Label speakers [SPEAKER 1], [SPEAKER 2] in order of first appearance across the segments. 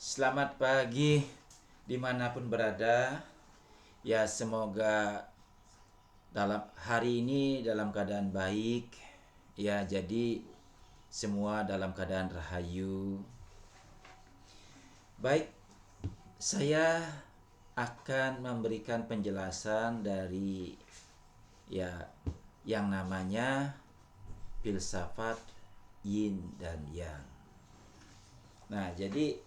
[SPEAKER 1] Selamat pagi dimanapun berada. Ya, semoga dalam hari ini dalam keadaan baik. Ya, jadi semua dalam keadaan rahayu. Baik, saya akan memberikan penjelasan dari ya yang namanya filsafat yin dan yang. Nah, jadi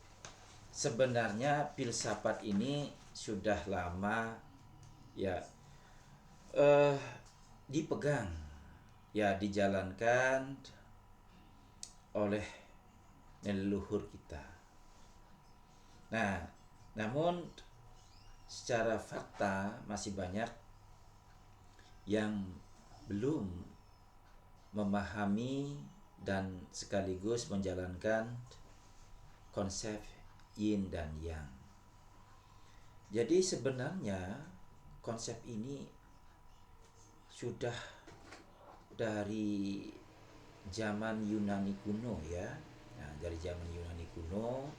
[SPEAKER 1] sebenarnya filsafat ini sudah lama ya eh dipegang, ya dijalankan oleh leluhur kita. Nah, namun secara fakta masih banyak yang belum memahami dan sekaligus menjalankan konsep yin dan yang. Jadi sebenarnya konsep ini sudah dari zaman Yunani kuno ya. Nah, dari zaman Yunani kuno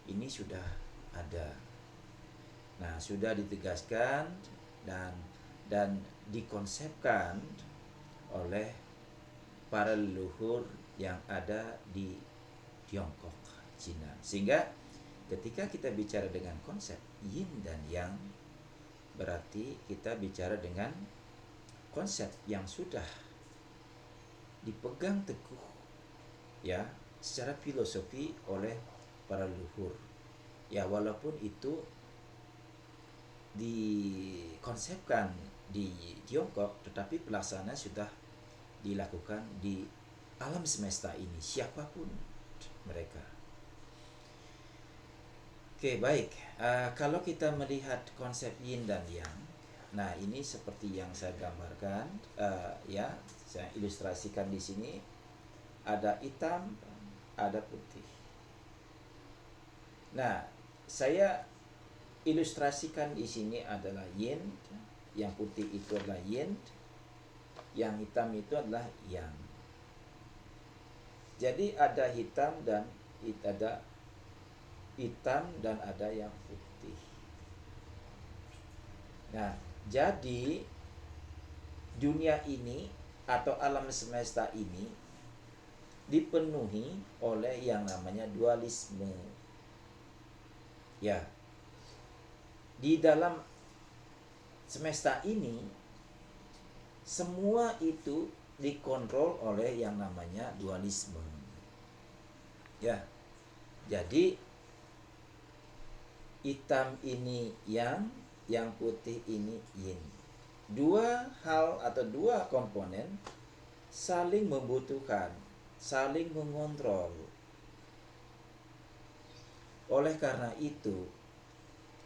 [SPEAKER 1] ini sudah ada. Nah, sudah ditegaskan dan dikonsepkan oleh para leluhur yang ada di Tiongkok, Cina. Sehingga ketika kita bicara dengan konsep yin dan yang, berarti kita bicara dengan konsep yang sudah dipegang teguh ya secara filosofi oleh para leluhur. Ya, walaupun itu dikonsepkan di Tiongkok, tetapi pelaksana sudah dilakukan di alam semesta ini, siapapun mereka. Oke, baik. Kalau kita melihat konsep yin dan yang, nah ini seperti yang saya gambarkan, ya, saya ilustrasikan di sini. Ada hitam, ada putih. Nah, saya ilustrasikan di sini adalah yin, yang putih itu adalah yin, yang hitam itu adalah yang. Jadi ada hitam dan ada yang putih. Nah, jadi dunia ini atau alam semesta ini dipenuhi oleh yang namanya dualisme. Ya, di dalam semesta ini semua itu dikontrol oleh yang namanya dualisme. Ya, jadi hitam ini yang putih ini yin. Dua hal atau dua komponen saling membutuhkan, saling mengontrol. Oleh karena itu,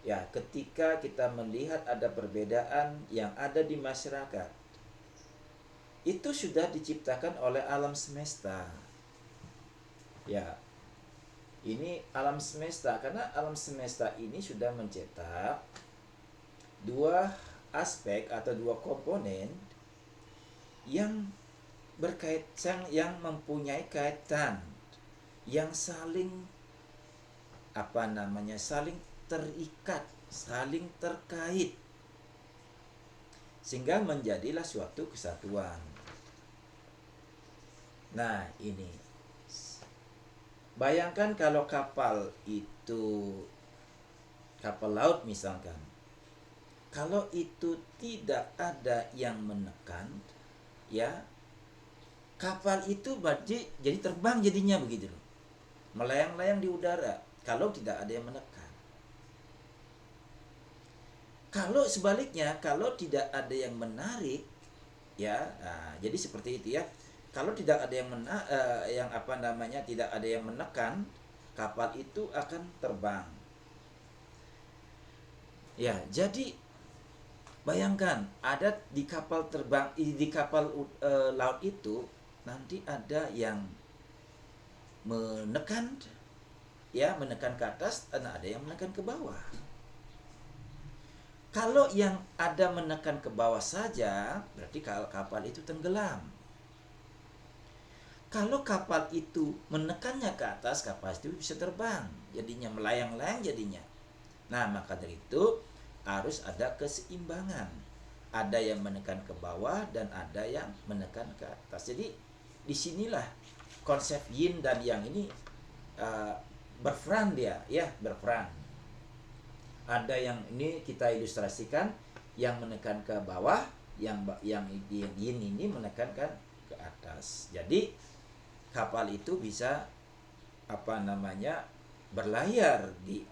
[SPEAKER 1] ya, ketika kita melihat ada perbedaan yang ada di masyarakat, itu sudah diciptakan oleh alam semesta. Ya, ini alam semesta, karena alam semesta ini sudah mencetak dua aspek atau dua komponen yang berkaitan, yang mempunyai kaitan, yang saling saling terikat, saling terkait, sehingga menjadilah suatu kesatuan. Nah, ini bayangkan kalau kapal itu kapal laut misalkan, kalau itu tidak ada yang menekan, ya, kapal itu jadi terbang jadinya begitu loh, melayang-layang di udara kalau tidak ada yang menekan. Kalau sebaliknya, kalau tidak ada yang menarik, ya, nah, jadi seperti itu ya. Kalau tidak ada tidak ada yang menekan, kapal itu akan terbang. Ya, jadi bayangkan ada di kapal terbang, di kapal laut itu nanti ada yang menekan, ya, menekan ke atas, dan ada yang menekan ke bawah. Kalau yang ada menekan ke bawah saja, berarti kapal itu tenggelam. Kalau kapal itu menekannya ke atas, kapal itu bisa terbang, jadinya melayang-layang jadinya. Nah, maka dari itu harus ada keseimbangan. Ada yang menekan ke bawah dan ada yang menekan ke atas. Jadi disinilah konsep yin dan yang ini berperan dia, ya berperan. Ada yang ini kita ilustrasikan yang menekan ke bawah, yang yin ini menekankan ke atas. Jadi kapal itu bisa berlayar di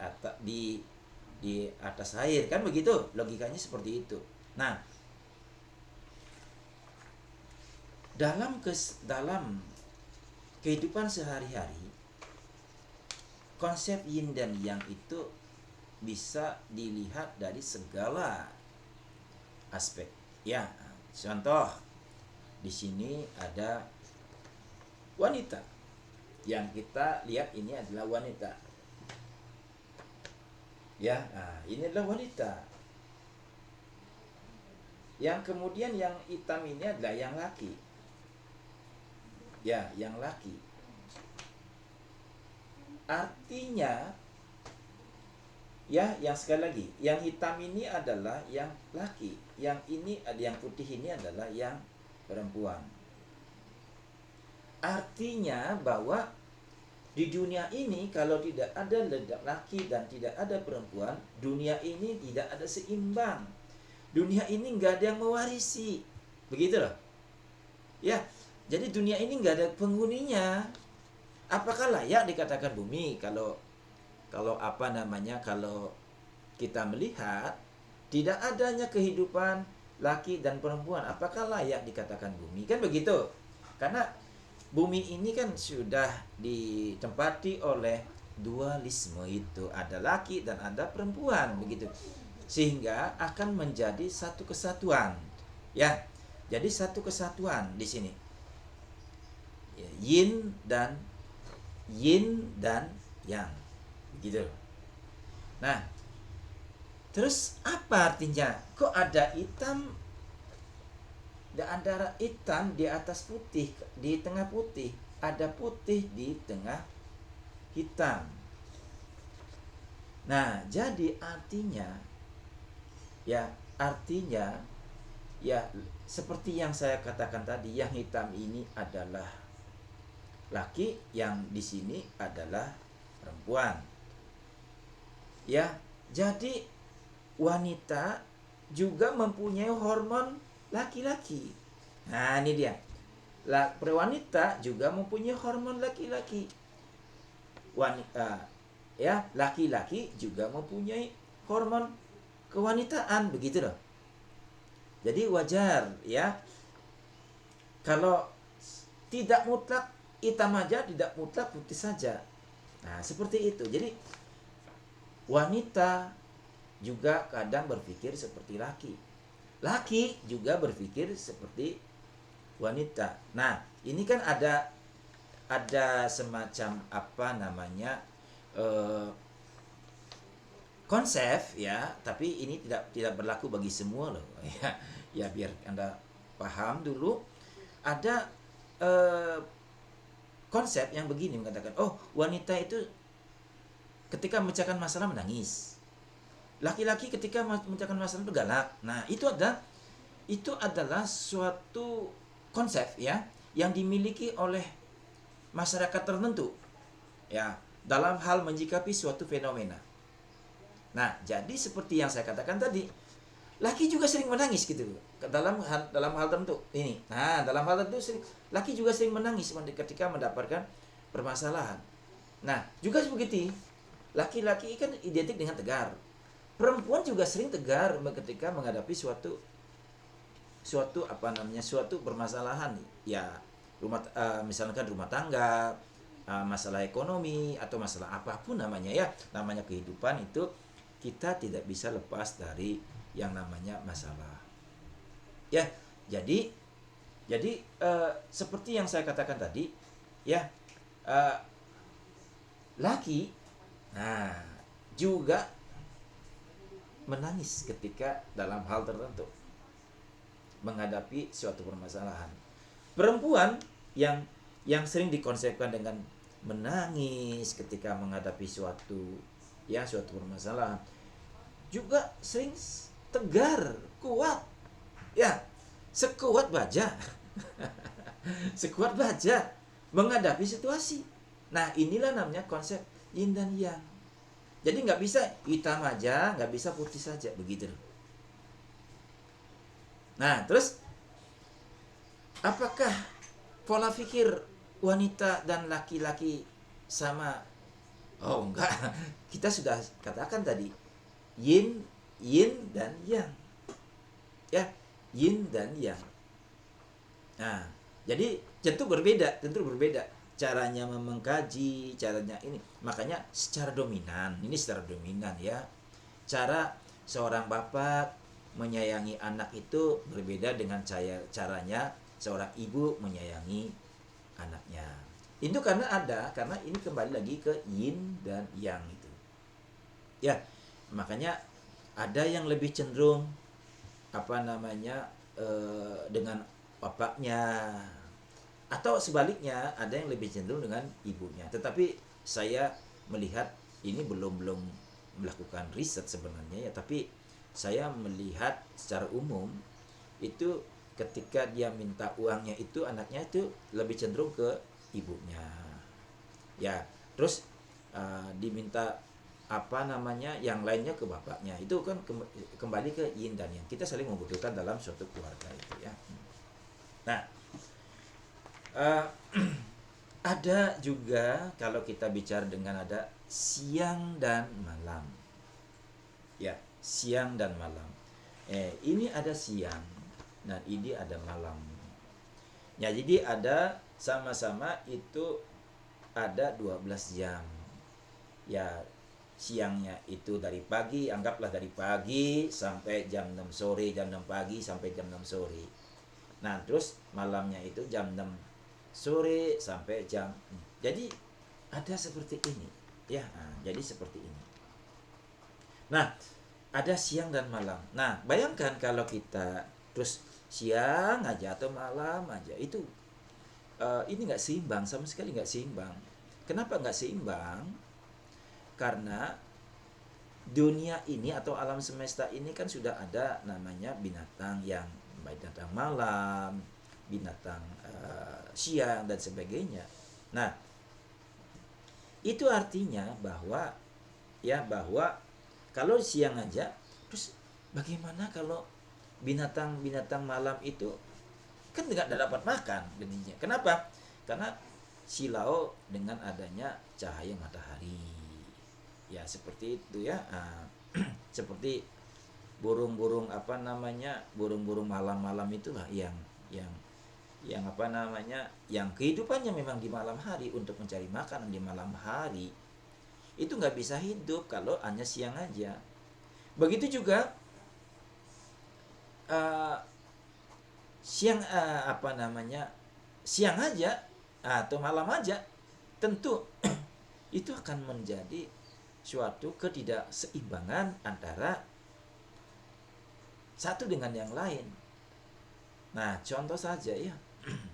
[SPEAKER 1] atas air, kan begitu logikanya, seperti itu. Nah, dalam kehidupan sehari-hari, konsep yin dan yang itu bisa dilihat dari segala aspek. Ya, contoh di sini ada wanita. Yang kita lihat ini adalah wanita. Ya, ini adalah wanita. Yang kemudian yang hitam ini adalah yang laki. Ya, yang laki. Artinya, ya, yang sekali lagi, yang hitam ini adalah yang laki, yang ini ada yang putih ini adalah yang perempuan. Artinya bahwa di dunia ini kalau tidak ada laki dan tidak ada perempuan, dunia ini tidak ada seimbang. Dunia ini nggak ada yang mewarisi, begitu loh. Ya, jadi dunia ini nggak ada penghuninya. Apakah layak dikatakan bumi kalau kalau kita melihat tidak adanya kehidupan laki dan perempuan, apakah layak dikatakan bumi? Kan begitu. Karena bumi ini kan sudah ditempati oleh dualisme, itu ada laki dan ada perempuan, begitu. Sehingga akan menjadi satu kesatuan. Ya. Jadi satu kesatuan di sini. Ya, yin dan yang. Begitu. Nah, terus apa artinya? Kok ada hitam antara hitam di atas putih, di tengah putih, ada putih di tengah hitam. Nah, jadi artinya ya seperti yang saya katakan tadi, yang hitam ini adalah laki, yang di sini adalah perempuan. Ya, jadi wanita juga mempunyai hormon laki-laki. Nah, ini dia. Wanita juga mempunyai hormon laki-laki. Laki-laki juga mempunyai hormon kewanitaan, begitu loh. Jadi wajar ya. Kalau tidak mutlak hitam aja, tidak mutlak putih saja. Nah, seperti itu. Jadi wanita juga kadang berpikir seperti laki. Laki juga berpikir seperti wanita. Nah, ini kan ada semacam konsep ya, tapi ini tidak berlaku bagi semua loh. Ya biar Anda paham dulu. Ada konsep yang begini mengatakan, oh, wanita itu ketika memecahkan masalah menangis. Laki-laki ketika memecahkan masalah itu galak. Nah, itu adalah suatu konsep ya yang dimiliki oleh masyarakat tertentu ya dalam hal menyikapi suatu fenomena. Nah, jadi seperti yang saya katakan tadi, laki juga sering menangis gitu dalam hal tertentu ini. Nah, dalam hal tertentu laki juga sering menangis ketika mendapatkan permasalahan. Nah, juga begitu. Laki-laki kan identik dengan tegar. Perempuan juga sering tegar ketika menghadapi suatu permasalahan ya, misalkan rumah tangga, masalah ekonomi atau masalah apapun namanya kehidupan itu, kita tidak bisa lepas dari yang namanya masalah. Ya, jadi seperti yang saya katakan tadi ya, laki juga menangis ketika dalam hal tertentu menghadapi suatu permasalahan. Perempuan yang yang sering dikonsepkan dengan menangis ketika menghadapi suatu permasalahan, juga sering tegar, kuat, ya, sekuat baja. Sekuat baja menghadapi situasi. Nah, inilah namanya konsep yin dan yang. Jadi nggak bisa hitam aja, nggak bisa putih saja, begitu. Nah, terus apakah pola pikir wanita dan laki-laki sama? Oh, enggak. Kita sudah katakan tadi, yin, yin dan yang. Ya, yin dan yang. Nah, jadi tentu berbeda caranya mengkaji, caranya ini. Makanya secara dominan, ini secara dominan ya. Cara seorang bapak menyayangi anak itu berbeda dengan caranya seorang ibu menyayangi anaknya. Itu karena ini kembali lagi ke yin dan yang itu. Ya, makanya ada yang lebih cenderung dengan bapaknya, atau sebaliknya ada yang lebih cenderung dengan ibunya. Tetapi saya melihat ini belum melakukan riset sebenarnya ya, tapi saya melihat secara umum itu ketika dia minta uangnya itu anaknya itu lebih cenderung ke ibunya. Ya, terus diminta yang lainnya ke bapaknya. Itu kan kembali ke yin dan yang. Kita saling membutuhkan dalam suatu keluarga itu ya. Nah, uh, ada juga kalau kita bicara dengan ada siang dan malam. Ya, siang dan malam. Ini ada siang, nah ini ada malam. Ya, jadi ada sama-sama itu ada 12 jam. Ya, siangnya itu dari pagi, anggaplah dari pagi sampai jam 6 sore, jam 6 pagi sampai jam 6 sore. Nah, terus malamnya itu jam 6 sore sampai jadi ada seperti ini. Ya, jadi seperti ini. Nah, ada siang dan malam. Nah, bayangkan kalau kita terus siang aja atau malam aja, itu ini nggak seimbang, sama sekali nggak seimbang. Kenapa nggak seimbang? Karena dunia ini atau alam semesta ini kan sudah ada namanya binatang malam, binatang siang dan sebagainya. Nah, itu artinya bahwa kalau siang aja, terus bagaimana kalau binatang-binatang malam itu kan tidak dapat makan jadinya. Kenapa? Karena silau dengan adanya cahaya matahari. Ya, seperti itu ya. Seperti burung-burung burung-burung malam-malam itulah yang kehidupannya memang di malam hari untuk mencari makanan di malam hari. Itu nggak bisa hidup kalau hanya siang aja. Begitu juga uh, siang aja atau malam aja, tentu itu akan menjadi suatu ketidakseimbangan antara satu dengan yang lain. Nah, contoh saja ya,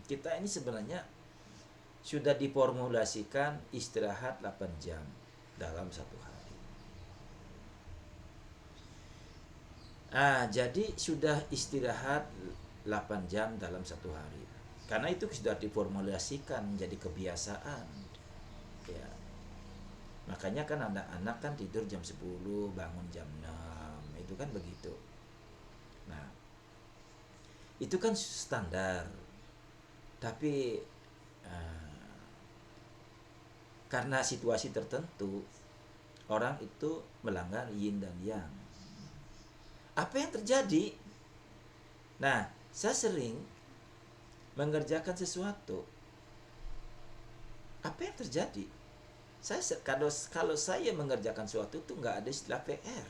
[SPEAKER 1] kita ini sebenarnya sudah diformulasikan istirahat 8 jam dalam satu hari. Jadi sudah istirahat 8 jam dalam satu hari. Karena itu sudah diformulasikan menjadi kebiasaan. Ya. Makanya kan anak-anak kan tidur jam 10, bangun jam 6. Itu kan begitu. Nah, itu kan standar. Tapi karena situasi tertentu, orang itu melanggar yin dan yang. Apa yang terjadi? Nah, saya sering mengerjakan sesuatu. Apa yang terjadi? Kalau saya mengerjakan sesuatu itu nggak ada istilah PR.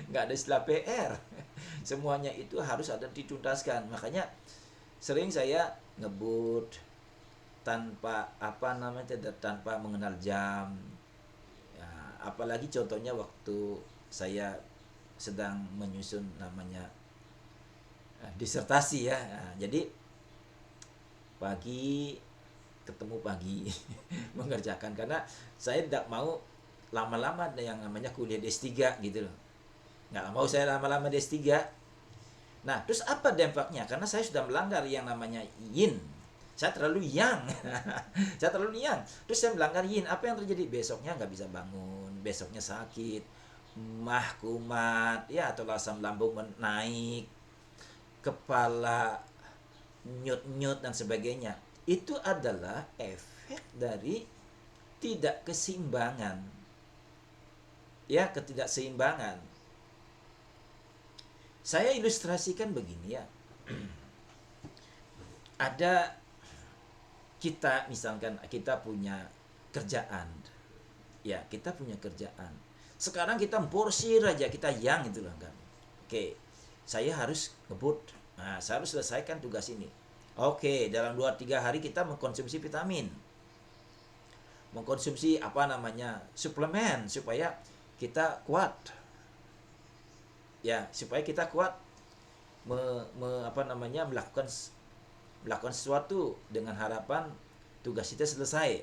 [SPEAKER 1] Nggak ada istilah PR. Semuanya itu harus ada dituntaskan. Makanya sering saya ngebut tanpa tanpa mengenal jam. Ya, apalagi contohnya waktu saya sedang menyusun namanya disertasi ya. Jadi pagi ketemu pagi mengerjakan, karena saya tidak mau lama-lama yang namanya kuliah di S3 gitu loh. Nggak mau saya lama-lama di S3. Nah, terus apa dampaknya? Karena saya sudah melanggar yang namanya yin. Saya terlalu yang. Saya terlalu yang. Terus saya melanggar yin. Apa yang terjadi? Besoknya nggak bisa bangun. Besoknya sakit. Mah kumat. Ya, atau asam lambung naik. Kepala nyut-nyut dan sebagainya. Itu adalah efek dari tidak keseimbangan. Ya, ketidakseimbangan. Saya ilustrasikan begini ya. Ada kita, misalkan kita punya kerjaan. Ya, kita punya kerjaan. Sekarang kita porsir aja, kita yang gitu loh kan. Oke, saya harus ngebut. Nah, saya harus selesaikan tugas ini. Oke, dalam 2-3 hari kita mengkonsumsi vitamin. Mengkonsumsi apa namanya? Suplemen supaya kita kuat. Ya, supaya kita kuat melakukan sesuatu dengan harapan tugas kita selesai.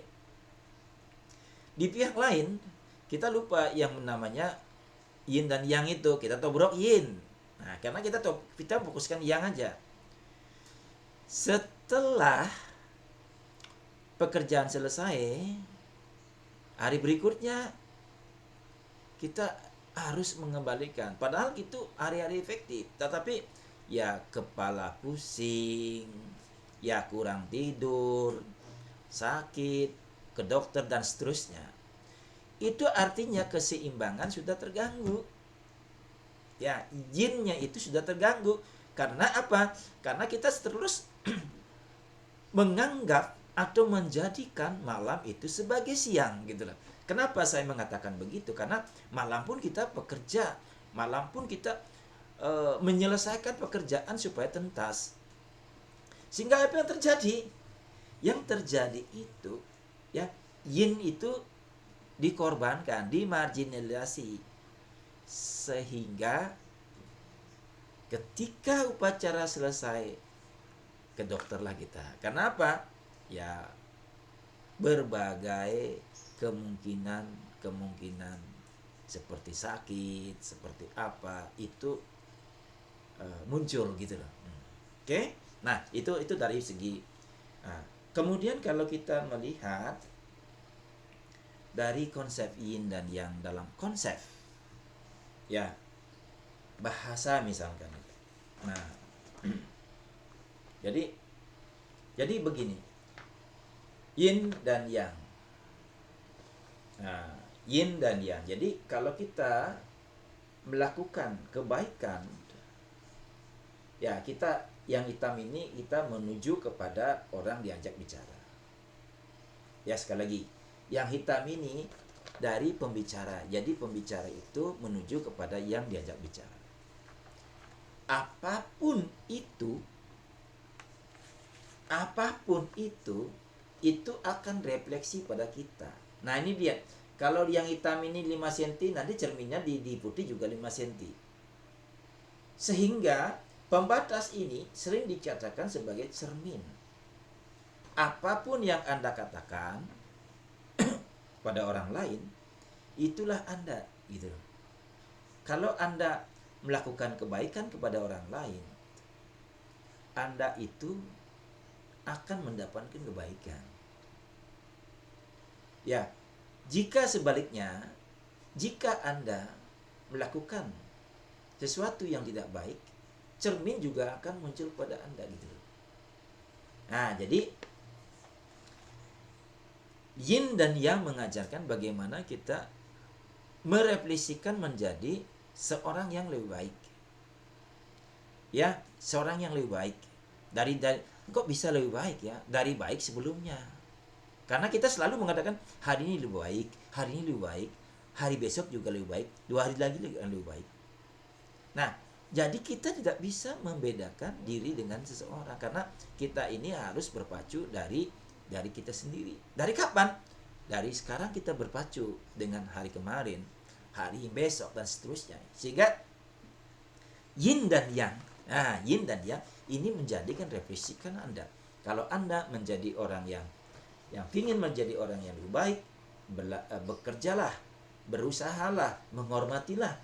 [SPEAKER 1] Di pihak lain, kita lupa yang namanya yin dan yang itu, kita tobrok yin. Nah, karena kita fokuskan yang aja. Setelah pekerjaan selesai, hari berikutnya kita harus mengembalikan. Padahal itu hari-hari efektif, tetapi ya kepala pusing, ya kurang tidur, sakit, ke dokter dan seterusnya. Itu artinya keseimbangan sudah terganggu. Ya, yinnya itu sudah terganggu. Karena apa? Karena kita terus menganggap atau menjadikan malam itu sebagai siang gitu loh. Kenapa saya mengatakan begitu? Karena malam pun kita bekerja, malam pun kita menyelesaikan pekerjaan supaya tuntas. Sehingga apa yang terjadi? Yang terjadi itu ya, yin itu dikorbankan, dimarginalisasi. Sehingga ketika upacara selesai, ke dokter lah kita. Kenapa? Ya berbagai kemungkinan seperti sakit, seperti apa itu muncul gitu loh. Oke? Nah, itu dari segi. Nah, kemudian kalau kita melihat dari konsep yin dan yang dalam konsep ya bahasa misalkan. Nah, jadi begini. Yin dan yang. Nah, yin dan yang. Jadi kalau kita melakukan kebaikan, ya kita yang hitam ini kita menuju kepada orang diajak bicara. Ya sekali lagi, yang hitam ini dari pembicara. Jadi pembicara itu menuju kepada yang diajak bicara. Apapun itu akan refleksi pada kita. Nah ini dia. Kalau yang hitam ini 5 cm, nanti cerminnya di putih juga 5 cm. Sehingga pembatas ini sering dikatakan sebagai cermin. Apapun yang Anda katakan pada orang lain, itulah Anda gitu. Kalau Anda melakukan kebaikan kepada orang lain, Anda itu akan mendapatkan kebaikan. Ya, jika sebaliknya, jika Anda melakukan sesuatu yang tidak baik, cermin juga akan muncul pada Anda gitu. Nah, jadi yin dan yang mengajarkan bagaimana kita merefleksikan menjadi seorang yang lebih baik. Ya, seorang yang lebih baik. Dari kok bisa lebih baik ya? Dari baik sebelumnya. Karena kita selalu mengatakan hari ini lebih baik, hari ini lebih baik, hari besok juga lebih baik, 2 hari lagi lebih baik. Nah, jadi kita tidak bisa membedakan diri dengan seseorang karena kita ini harus berpacu dari kita sendiri. Dari kapan? Dari sekarang kita berpacu dengan hari kemarin, hari besok dan seterusnya. Sehingga yin dan yang. Nah, yin dan yang ini menjadikan refleksikan Anda. Kalau Anda menjadi orang yang yang ingin menjadi orang yang lebih baik, bekerjalah, berusahalah, menghormatilah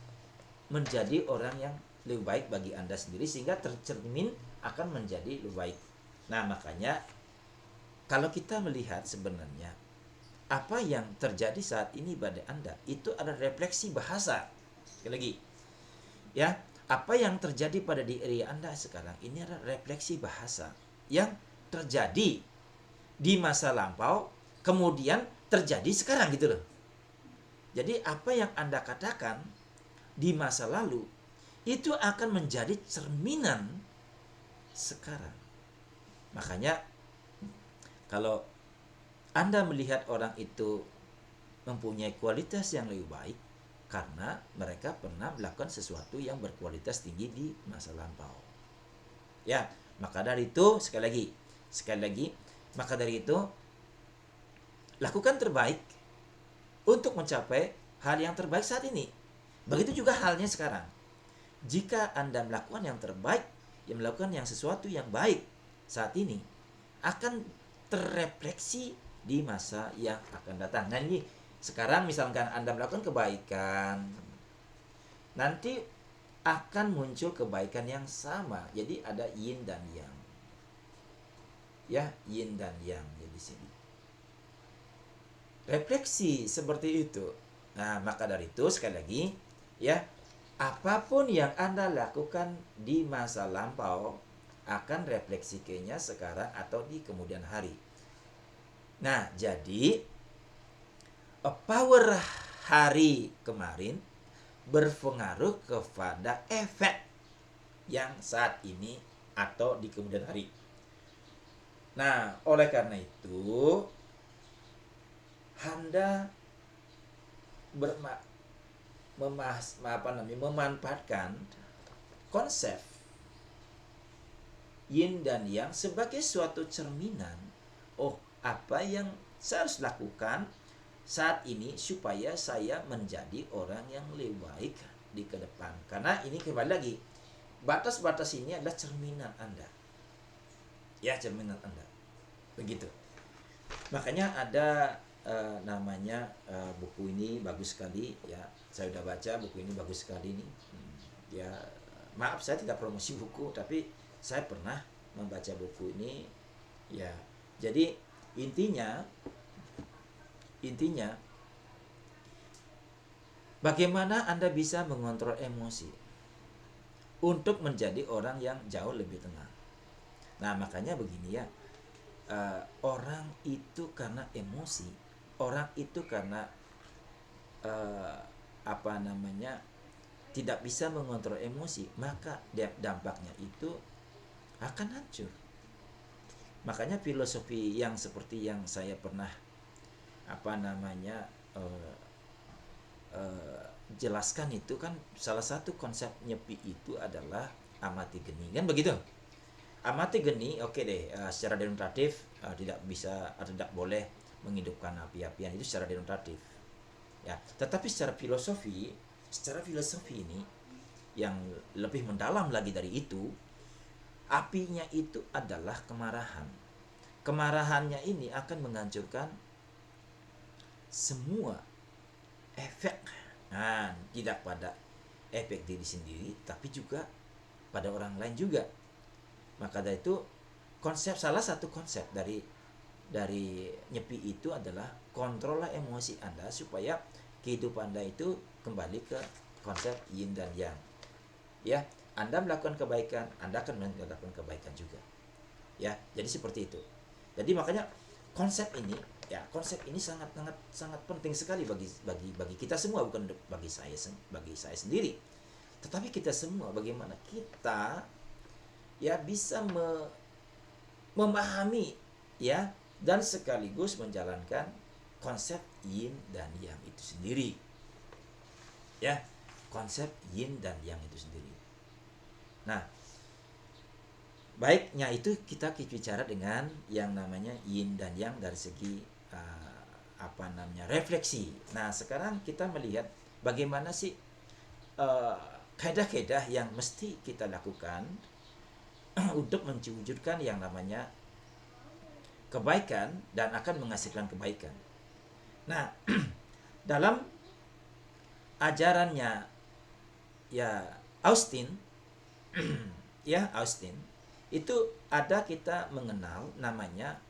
[SPEAKER 1] menjadi orang yang lebih baik bagi Anda sendiri, sehingga tercermin akan menjadi lebih baik. Nah, makanya kalau kita melihat sebenarnya apa yang terjadi saat ini pada Anda itu adalah refleksi bahasa. Sekali lagi, ya, apa yang terjadi pada diri Anda sekarang ini adalah refleksi bahasa yang terjadi di masa lampau, kemudian terjadi sekarang gitu loh. Jadi apa yang Anda katakan di masa lalu itu akan menjadi cerminan sekarang. Makanya kalau Anda melihat orang itu mempunyai kualitas yang lebih baik karena mereka pernah melakukan sesuatu yang berkualitas tinggi di masa lampau. Ya, maka dari itu sekali lagi, maka dari itu lakukan terbaik untuk mencapai hal yang terbaik saat ini. Begitu juga halnya sekarang. Jika Anda melakukan yang terbaik, yang melakukan yang sesuatu yang baik saat ini, akan terrefleksi di masa yang akan datang. Nah ini sekarang misalkan Anda melakukan kebaikan, nanti akan muncul kebaikan yang sama. Jadi ada yin dan yang. Ya, yin dan yang di sini. Refleksi seperti itu. Nah, maka dari itu sekali lagi, ya, apapun yang Anda lakukan di masa lampau akan refleksikannya sekarang atau di kemudian hari. Nah, jadi power hari kemarin berpengaruh kepada efek yang saat ini atau di kemudian hari. Nah, oleh karena itu Anda memanfaatkan konsep yin dan yang sebagai suatu cerminan. Oh, apa yang saya harus lakukan saat ini supaya saya menjadi orang yang lebih baik di ke depan. Karena ini kembali lagi, batas-batas ini adalah cerminan Anda. Ya, cerminan Anda. Begitu. Makanya ada namanya buku ini bagus sekali ya. Saya sudah baca buku ini, bagus sekali nih. Ya, maaf saya tidak promosi buku, tapi saya pernah membaca buku ini ya. Jadi intinya bagaimana Anda bisa mengontrol emosi untuk menjadi orang yang jauh lebih tenang. Nah, makanya begini ya. Orang itu karena emosi, orang itu karena tidak bisa mengontrol emosi, maka dampaknya itu akan hancur. Makanya filosofi yang seperti yang saya pernah jelaskan itu kan, salah satu konsep nyepi itu adalah amati geni, kan begitu. Amati geni, oke deh, secara denotatif tidak bisa atau tidak boleh menghidupkan api-apian, itu secara denotatif. Ya, tetapi secara filosofi ini yang lebih mendalam lagi dari itu, apinya itu adalah kemarahan. Kemarahannya ini akan menghancurkan semua efek. Nah, tidak pada efek diri sendiri, tapi juga pada orang lain juga. Maka dari itu salah satu konsep dari nyepi itu adalah kontrollah emosi Anda supaya kehidupan Anda itu kembali ke konsep yin dan yang. Ya, Anda melakukan kebaikan, Anda akan mendapatkan kebaikan juga. Ya, jadi seperti itu. Jadi makanya konsep ini sangat penting sekali bagi kita semua, bukan bagi saya sendiri, tetapi kita semua, bagaimana kita ya bisa memahami ya dan sekaligus menjalankan konsep yin dan yang itu sendiri. Ya, konsep yin dan yang itu sendiri. Nah, baiknya itu kita bicara dengan yang namanya yin dan yang dari segi refleksi. Nah, sekarang kita melihat bagaimana sih kaidah-kaidah yang mesti kita lakukan untuk mewujudkan yang namanya kebaikan dan akan menghasilkan kebaikan. Nah, dalam ajarannya ya Austin ya Austin itu ada kita mengenal namanya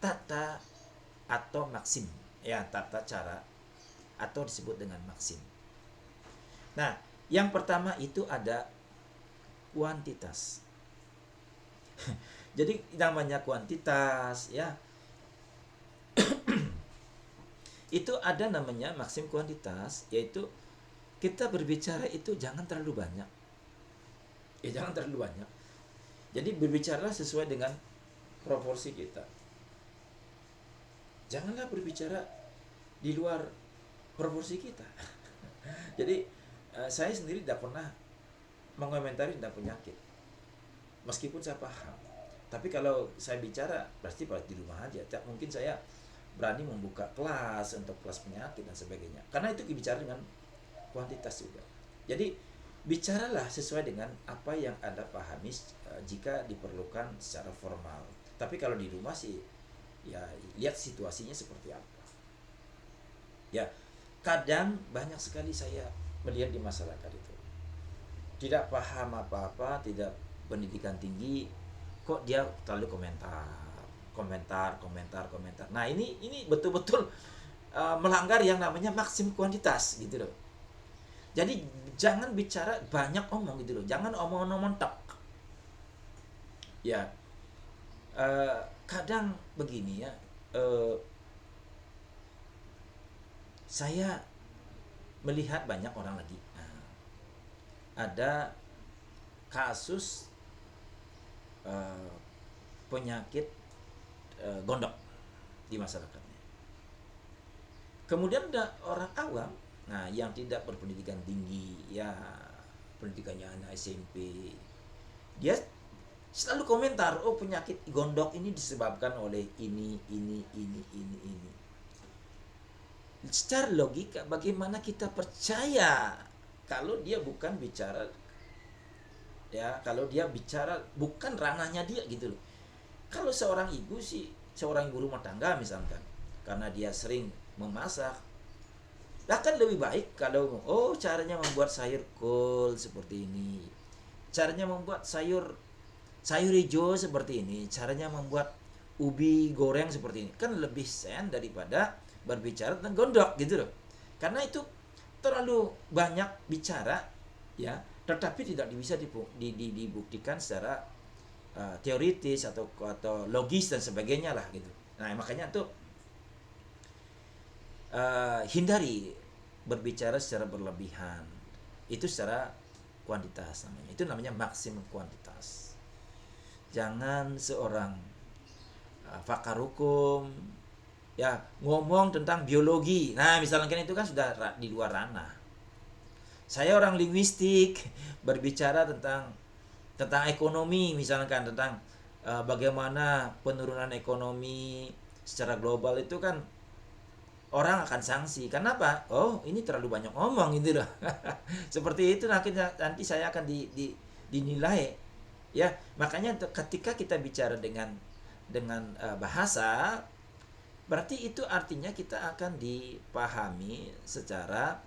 [SPEAKER 1] tata atau maksim, ya tata cara atau disebut dengan maksim. Nah, yang pertama itu ada kuantitas. Jadi namanya kuantitas ya, itu ada namanya maksim kuantitas, yaitu kita berbicara itu jangan terlalu banyak. Ya jangan terlalu banyak. Jadi berbicara sesuai dengan proporsi kita. Janganlah berbicara di luar proporsi kita. Jadi saya sendiri tidak pernah mengomentari tentang penyakit, meskipun saya paham. Tapi kalau saya bicara pasti di rumah aja. Tak mungkin saya berani membuka kelas untuk kelas penyakit dan sebagainya. Karena itu bicara dengan kuantitas juga. Jadi bicaralah sesuai dengan apa yang Anda pahami jika diperlukan secara formal. Tapi kalau di rumah sih ya lihat situasinya seperti apa. Ya, kadang banyak sekali saya melihat di masyarakat itu tidak paham apa-apa, tidak pendidikan tinggi, kok dia terlalu komentar. Nah, ini betul-betul melanggar yang namanya maksim kuantitas gitu loh. Jadi jangan bicara banyak omong gitu loh, jangan omong-omong tek. Ya, kadang begini ya, saya melihat banyak orang lagi. Ada kasus penyakit gondok di masyarakatnya. Kemudian ada orang awam, nah yang tidak berpendidikan tinggi, ya pendidikannya anak SMP, dia selalu komentar, oh penyakit gondok ini disebabkan oleh ini. Secara logika, bagaimana kita percaya kalau dia bukan bicara, ya kalau dia bicara bukan ranahnya dia gitu loh. Kalau seorang ibu sih, seorang ibu rumah tangga misalkan, karena dia sering memasak, akan lebih baik kalau caranya membuat sayur kol seperti ini, caranya membuat sayur hijau seperti ini, caranya membuat ubi goreng seperti ini, kan lebih sen daripada berbicara tentang gondok gitu loh. Karena itu terlalu banyak bicara ya, tetapi tidak bisa dibuktikan secara teoritis atau logis dan sebagainya lah gitu. Nah, makanya tuh hindari berbicara secara berlebihan. Itu secara kuantitas namanya. Itu namanya maksimum kuantitas. Jangan seorang pakar hukum ya ngomong tentang biologi. Nah, misalkan itu kan sudah di luar ranah. Saya orang linguistik, berbicara tentang ekonomi, misalkan tentang bagaimana penurunan ekonomi secara global, itu kan orang akan sanksi. Kenapa? Oh, ini terlalu banyak ngomong gitu loh. Seperti itu nanti saya akan dinilai. Ya, makanya ketika kita bicara dengan bahasa, berarti itu artinya kita akan dipahami secara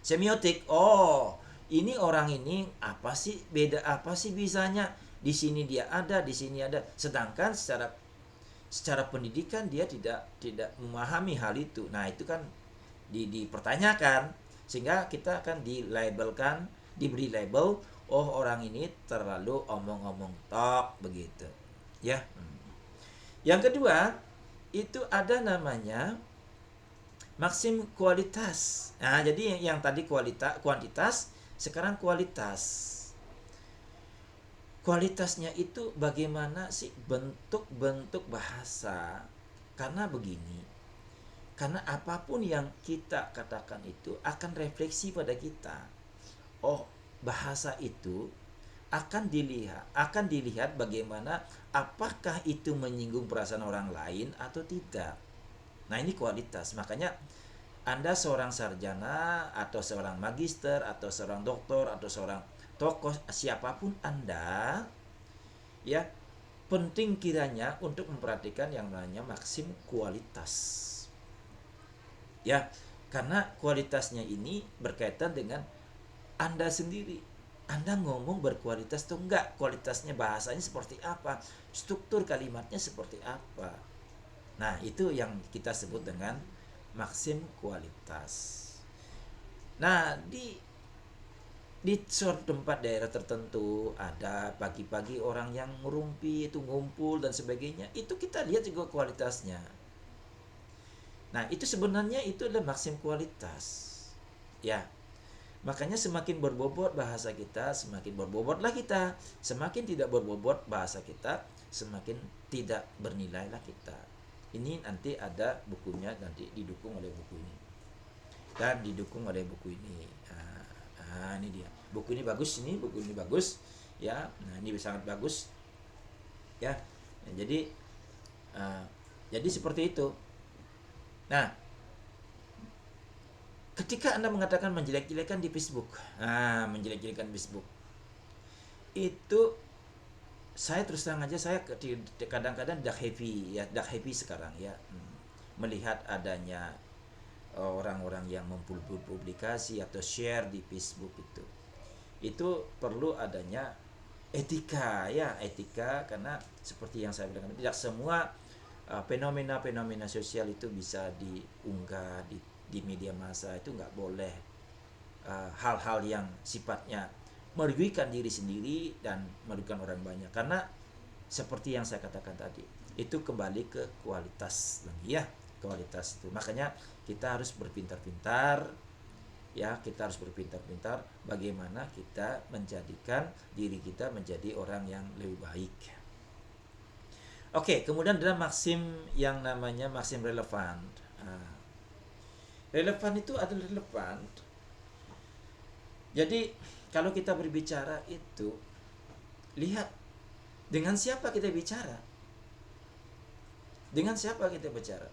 [SPEAKER 1] semiotik. Oh, ini orang ini apa sih, beda apa sih bisanya? Di sini dia ada, di sini ada. Sedangkan secara pendidikan dia tidak memahami hal itu. Nah, itu kan dipertanyakan, sehingga kita akan diberi label, oh orang ini terlalu omong-omong tok begitu. Ya. Yang kedua, itu ada namanya maksim kualitas. Nah, jadi yang tadi kuantitas, sekarang kualitas. Kualitasnya itu bagaimana sih bentuk-bentuk bahasa. Karena begini, karena apapun yang kita katakan itu akan refleksi pada kita. Oh, bahasa itu akan dilihat bagaimana, apakah itu menyinggung perasaan orang lain atau tidak. Nah, ini kualitas. Makanya Anda seorang sarjana atau seorang magister atau seorang doktor atau seorang tokoh, siapapun Anda, ya, penting kiranya untuk memperhatikan yang namanya maksim kualitas. Ya, karena kualitasnya ini berkaitan dengan Anda sendiri. Anda ngomong berkualitas atau enggak? Kualitasnya bahasanya seperti apa? Struktur kalimatnya seperti apa? Nah, itu yang kita sebut dengan maksim kualitas. Nah, di suatu tempat daerah tertentu ada pagi-pagi orang yang ngerumpi itu ngumpul dan sebagainya, itu kita lihat juga kualitasnya. Nah, itu sebenarnya itu adalah maksim kualitas. Ya, makanya semakin berbobot bahasa kita, semakin berbobotlah kita. Semakin tidak berbobot bahasa kita, semakin tidak bernilailah kita. Ini nanti ada bukunya, nanti didukung oleh buku ini. Dan didukung oleh buku ini. Nah, ini dia. Buku ini bagus, buku ini bagus. Ya, nah ini sangat bagus. Ya, nah, jadi seperti itu. Nah, ketika Anda mengatakan menjelek-jelekan di Facebook, menjelek-jelekan Facebook, itu saya terus terang aja, saya kadang-kadang dark happy sekarang ya, melihat adanya orang-orang yang mempublikasi atau share di Facebook itu perlu adanya etika ya, etika, karena seperti yang saya bilang, tidak semua fenomena-fenomena sosial itu bisa diunggah di media massa. Itu nggak boleh hal-hal yang sifatnya merugikan diri sendiri dan merugikan orang banyak, karena seperti yang saya katakan tadi, itu kembali ke kualitas lagi ya, kualitas itu. Makanya kita harus berpintar-pintar ya, kita harus berpintar-pintar bagaimana kita menjadikan diri kita menjadi orang yang lebih baik. Oke, kemudian ada maksim yang namanya maksim relevan. Relevan itu adalah relevan. Jadi kalau kita berbicara itu, lihat dengan siapa kita bicara. Dengan siapa kita bicara.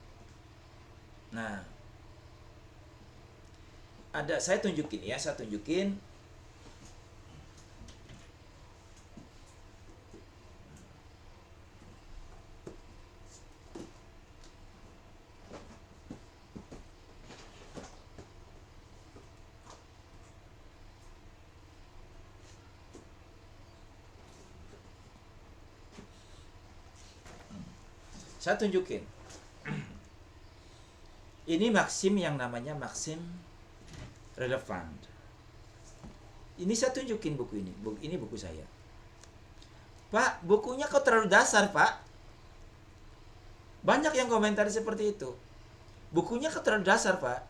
[SPEAKER 1] Nah, saya tunjukin. Saya tunjukin. Ini maksim yang namanya maksim relevan. Ini saya tunjukin buku ini. Ini buku saya. Pak, bukunya kok terlalu dasar, Pak? Banyak yang komentar seperti itu. Bukunya kok terlalu dasar, Pak?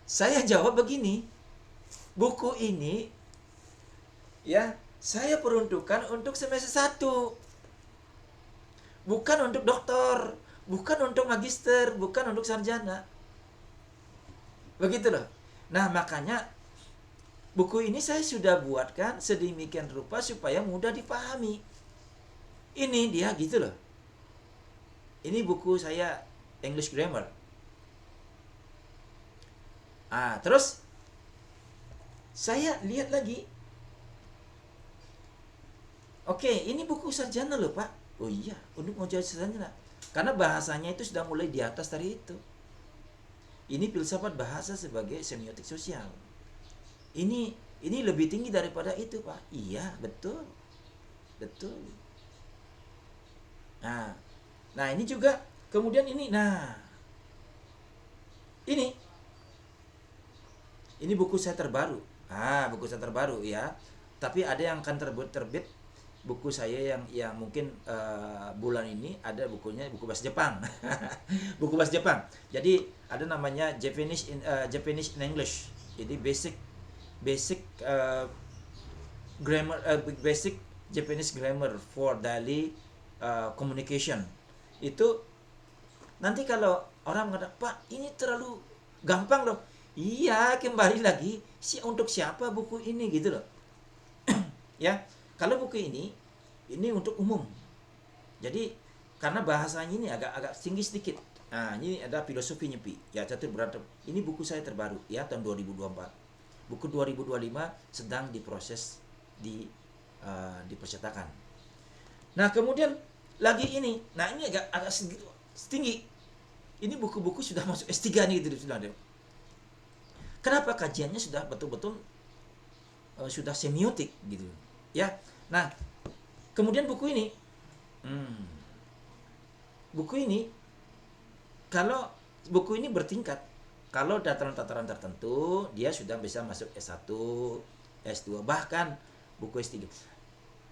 [SPEAKER 1] Saya jawab begini. Buku ini ya, saya peruntukkan untuk semester 1. Bukan untuk doktor, bukan untuk magister, bukan untuk sarjana. Begitu loh. Nah, makanya buku ini saya sudah buatkan sedemikian rupa supaya mudah dipahami. Ini dia gitu loh. Ini buku saya English Grammar. Terus saya lihat lagi. Oke, ini buku sarjana loh, Pak. Oh iya, untuk mau jadi sarjana. Karena bahasanya itu sudah mulai di atas dari itu. Ini filsafat bahasa sebagai semiotik sosial. Ini lebih tinggi daripada itu, Pak. Iya, betul. Betul. Nah, ini juga kemudian ini. Ini buku saya terbaru. Buku saya terbaru ya. Tapi ada yang akan terbit buku saya yang mungkin bulan ini ada bukunya, buku bahasa Jepang. Buku bahasa Jepang. Jadi ada namanya Japanese in English. Jadi basic grammar, basic Japanese grammar for daily communication. Itu nanti kalau orang mengatakan, "Pak, ini terlalu gampang loh." Iya, kembali lagi untuk siapa buku ini gitu loh. Ya, kalau buku ini untuk umum. Jadi karena bahasanya ini agak tinggi sedikit. Ini ada filosofi nyepi. Ya, catur berantem. Ini buku saya terbaru ya, tahun 2024. Buku 2025 sedang diproses di percetakan. Nah, kemudian lagi ini. Nah, ini agak segitu tinggi. Ini buku-buku sudah masuk S3 nih gitu sudah. Kenapa kajiannya sudah betul-betul sudah semiotik gitu. Ya. Nah, kemudian hmm, buku ini kalau buku ini bertingkat. Kalau dataran-dataran tertentu dia sudah bisa masuk S1, S2, bahkan buku S3.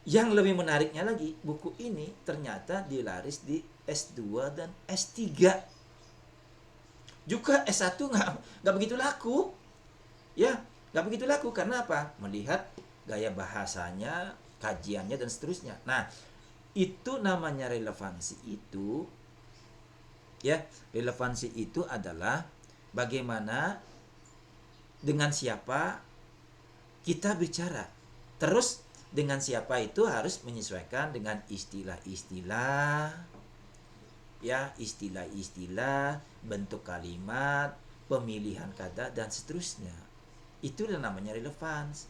[SPEAKER 1] Yang lebih menariknya lagi, buku ini ternyata dilaris di S2 dan S3. Juga S1 nggak begitu laku. Ya, nggak begitu laku karena apa? Melihat gaya bahasanya, kajiannya dan seterusnya. Nah, itu namanya relevansi itu. Ya, relevansi itu adalah bagaimana dengan siapa kita bicara. Terus dengan siapa itu harus menyesuaikan dengan istilah-istilah, ya, istilah-istilah, bentuk kalimat, pemilihan kata dan seterusnya. Itu namanya relevansi.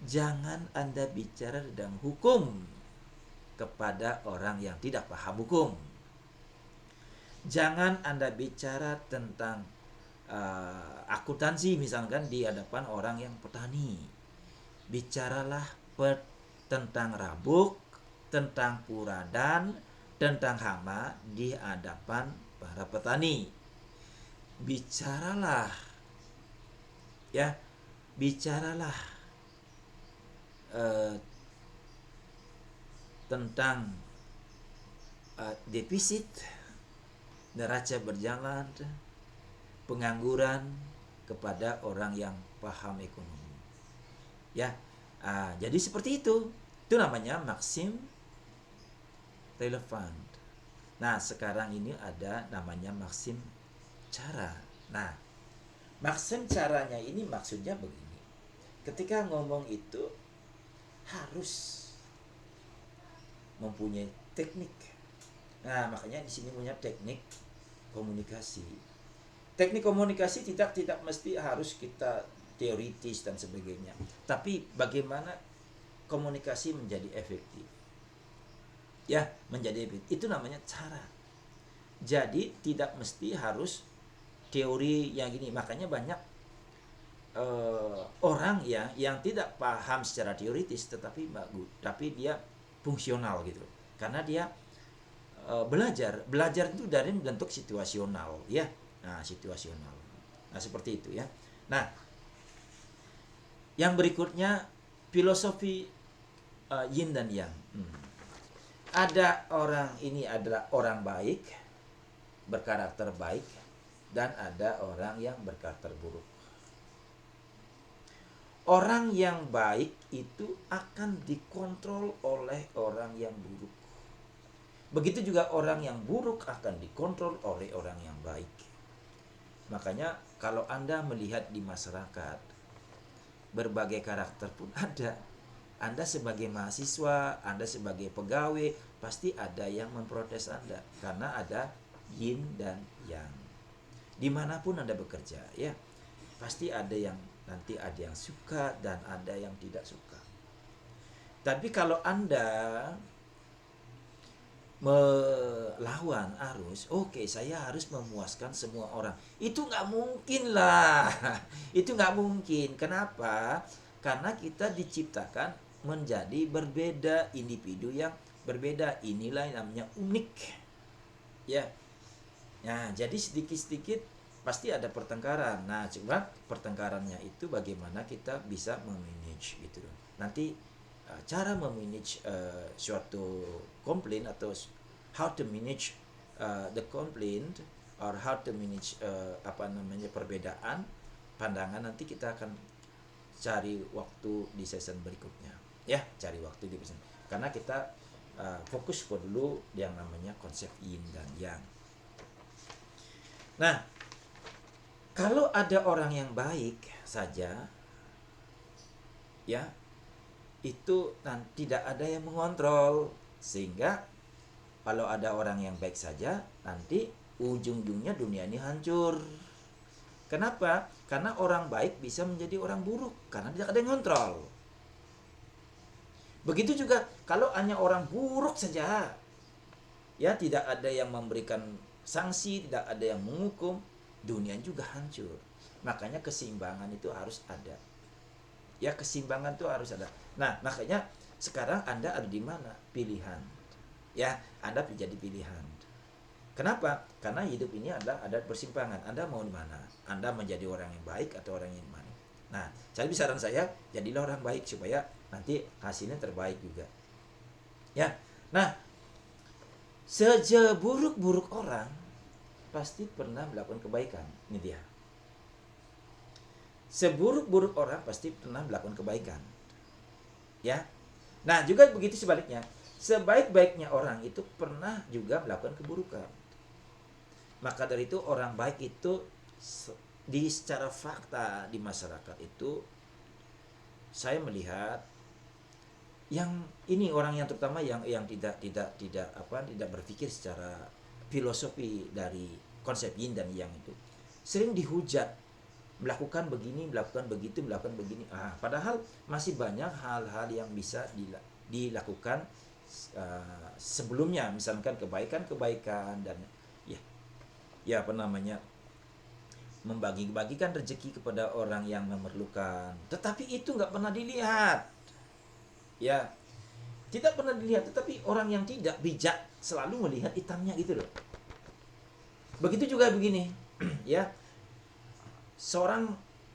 [SPEAKER 1] Jangan Anda bicara tentang hukum kepada orang yang tidak paham hukum. Jangan Anda bicara tentang akuntansi misalkan di hadapan orang yang petani. Bicaralah tentang rabuk, tentang puradan, tentang hama di hadapan para petani. Bicaralah, ya, bicaralah tentang defisit, neraca berjalan, pengangguran kepada orang yang paham ekonomi. Ya, jadi seperti itu. Itu namanya maksim relevan. Nah, sekarang ini ada namanya maksim cara. Nah, maksim caranya ini maksudnya begini. Ketika ngomong itu harus mempunyai teknik. Nah, makanya di sini punya teknik komunikasi. Teknik komunikasi tidak mesti harus kita teoritis dan sebagainya. Tapi bagaimana komunikasi menjadi efektif. Ya, menjadi efektif. Itu namanya cara. Jadi tidak mesti harus teori yang gini. Makanya banyak orang ya yang tidak paham secara teoritis tetapi bagus, tapi dia fungsional gitu. Karena dia belajar itu dari bentuk situasional, ya. Nah, situasional. Nah, seperti itu ya. Nah, yang berikutnya filosofi yin dan yang. Ada orang ini adalah orang baik, berkarakter baik, dan ada orang yang berkarakter buruk. Orang yang baik itu akan dikontrol oleh orang yang buruk. Begitu juga orang yang buruk akan dikontrol oleh orang yang baik. Makanya kalau Anda melihat di masyarakat, berbagai karakter pun ada. Anda sebagai mahasiswa, Anda sebagai pegawai, pasti ada yang memprotes Anda. Karena ada yin dan yang. Dimanapun Anda bekerja, ya, pasti ada yang nanti ada yang suka dan ada yang tidak suka. Tapi kalau Anda melawan arus, oke, saya harus memuaskan semua orang. Itu nggak mungkin lah. Itu nggak mungkin. Kenapa? Karena kita diciptakan menjadi berbeda, individu yang berbeda. Inilah yang namanya unik. Ya. Nah, jadi sedikit-sedikit pasti ada pertengkaran. Nah, coba pertengkarannya itu bagaimana kita bisa memanage gitu. Nanti cara memanage suatu komplain atau how to manage the complaint or how to manage perbedaan pandangan, nanti kita akan cari waktu di session berikutnya. Ya, cari waktu di session. Karena kita fokus dulu yang namanya konsep yin dan yang. Nah, kalau ada orang yang baik saja, ya, itu tidak ada yang mengontrol. Sehingga kalau ada orang yang baik saja, nanti ujung-ujungnya dunia ini hancur. Kenapa? Karena orang baik bisa menjadi orang buruk karena tidak ada yang ngontrol. Begitu juga kalau hanya orang buruk saja, ya tidak ada yang memberikan sanksi, tidak ada yang menghukum, dunia juga hancur. Makanya keseimbangan itu harus ada. Ya, keseimbangan itu harus ada. Nah, makanya sekarang Anda ada di mana? Pilihan. Ya, Anda menjadi pilihan. Kenapa? Karena hidup ini adalah ada persimpangan. Anda mau di mana? Anda menjadi orang yang baik atau orang yang mana? Nah, jadi saran saya, jadilah orang baik supaya nanti hasilnya terbaik juga. Ya. Nah, seburuk-buruk orang pasti pernah melakukan kebaikan. Ini dia. Seburuk-buruk orang pasti pernah melakukan kebaikan. Ya. Nah, juga begitu sebaliknya. Sebaik-baiknya orang itu pernah juga melakukan keburukan. Maka dari itu orang baik itu di secara fakta di masyarakat itu saya melihat yang ini orang yang terutama yang tidak berpikir secara filosofi dari konsep yin dan yang itu sering dihujat melakukan begini, melakukan begitu, melakukan begini. Padahal masih banyak hal-hal yang bisa dilakukan sebelumnya, misalkan kebaikan-kebaikan dan ya apa namanya membagi-bagikan rezeki kepada orang yang memerlukan. Tetapi itu nggak pernah dilihat. Ya, tidak pernah dilihat. Tetapi orang yang tidak bijak selalu melihat hitamnya gitu loh. Begitu juga begini, ya.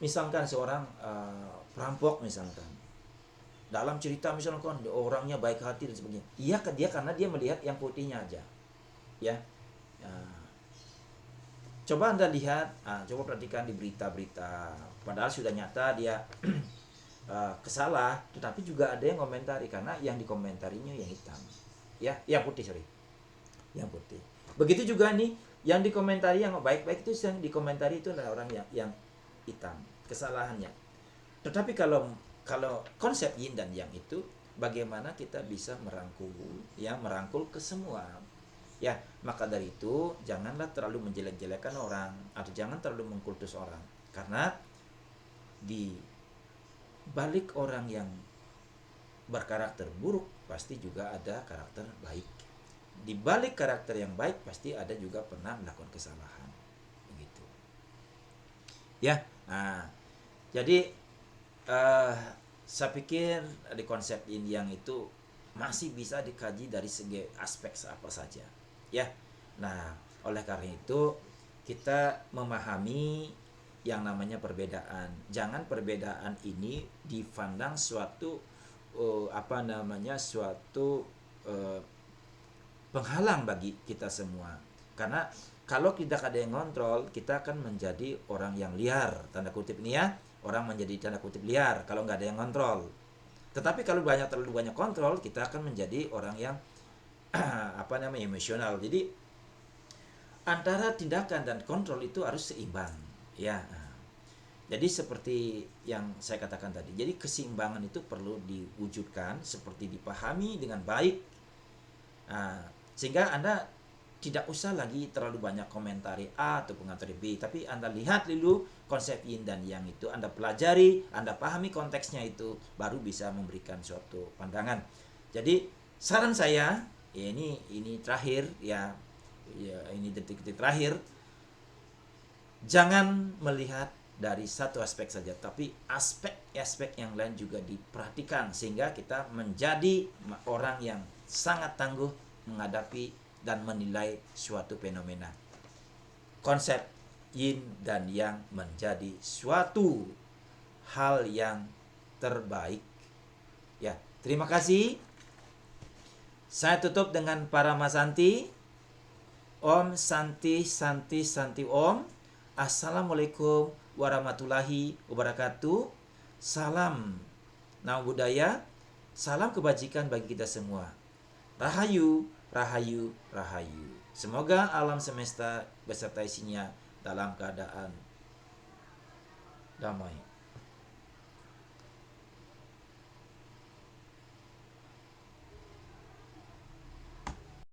[SPEAKER 1] Misalkan seorang perampok misalkan. Dalam cerita misalkan orangnya baik hati dan sebagainya. Iya, dia karena dia melihat yang putihnya aja. Ya. Coba Anda lihat, coba perhatikan di berita-berita. Padahal sudah nyata dia kesalah, tetapi juga ada yang komentari karena yang dikomentarinya yang hitam. Ya, yang putih, sorry. Yang putih. Begitu juga nih, yang dikomentari yang baik-baik itu yang dikomentari itu adalah orang yang hitam, kesalahannya. Tetapi kalau konsep yin dan yang itu bagaimana kita bisa merangkul ke semua. Ya, maka dari itu janganlah terlalu menjelek-jelekan orang atau jangan terlalu mengkultus orang. Karena di balik orang yang berkarakter buruk pasti juga ada karakter baik. Di balik karakter yang baik pasti ada juga pernah melakukan kesalahan. Begitu. Ya, jadi saya pikir di konsep ini yang itu masih bisa dikaji dari segi aspek apa saja. Ya, nah oleh karena itu kita memahami yang namanya perbedaan. Jangan perbedaan ini dipandang suatu suatu penghalang bagi kita semua. Karena kalau tidak ada yang kontrol, kita akan menjadi orang yang liar, tanda kutip ini ya, orang menjadi tanda kutip liar kalau nggak ada yang kontrol. Tetapi kalau terlalu banyak kontrol, kita akan menjadi orang yang emosional. Jadi antara tindakan dan kontrol itu harus seimbang, ya. Jadi seperti yang saya katakan tadi, jadi keseimbangan itu perlu diwujudkan seperti dipahami dengan baik, sehingga Anda tidak usah lagi terlalu banyak komentari A atau komentari B, tapi Anda lihat dulu konsep yin dan yang itu, Anda pelajari, Anda pahami konteksnya itu, baru bisa memberikan suatu pandangan. Jadi saran saya, ya ini terakhir ya ini detik-detik terakhir, jangan melihat dari satu aspek saja, tapi aspek yang lain juga diperhatikan sehingga kita menjadi orang yang sangat tangguh menghadapi dan menilai suatu fenomena. Konsep yin dan yang menjadi suatu hal yang terbaik. Ya, terima kasih. Saya tutup dengan Paramasanti. Om Santi Santi Santi Om. Assalamualaikum warahmatullahi wabarakatuh. Salam Namo Buddhaya. Salam kebajikan bagi kita semua. Rahayu, rahayu, rahayu. Semoga alam semesta beserta isinya dalam keadaan damai.